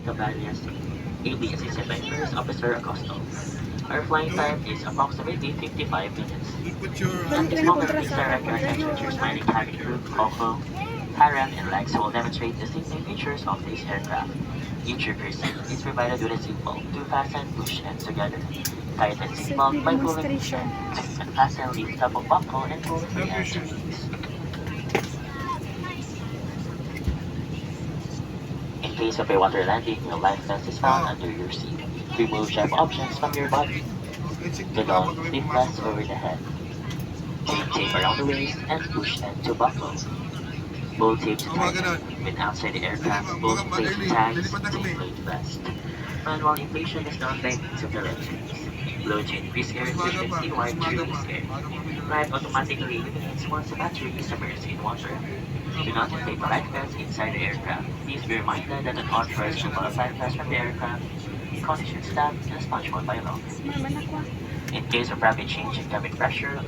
Cabañas, AB assisted by First Officer Acosto. Our flying time is approximately 55 minutes. At this moment, please direct your attention to your smiling cabin crew, Coco, Harem, and Lex, who will demonstrate the safety features of this aircraft. Each repair seat is provided with a seatbelt to fasten push ends together. Tighten seatbelt by pulling each end. Unfasten the top of buckle and pull free ends release. In case of a water landing, your life vest is found under your seat. Remove sharp objects from your body. The dog slip vest over the head. Chain tape around the waist and push end to buckle. Bolt tape to tighten. When outside the aircraft, bolt inflation tags to inflate vest. Manual inflation is done by means of the red chains. Blow to increase air efficiency while to release air. Light automatically eliminates once the battery is immersed in water. Do not inflate the life vest inside the aircraft. Please be reminded that an authorized mobile life vest from the aircraft condition staff and sponge mode by law. In case of rapid change in cabin pressure,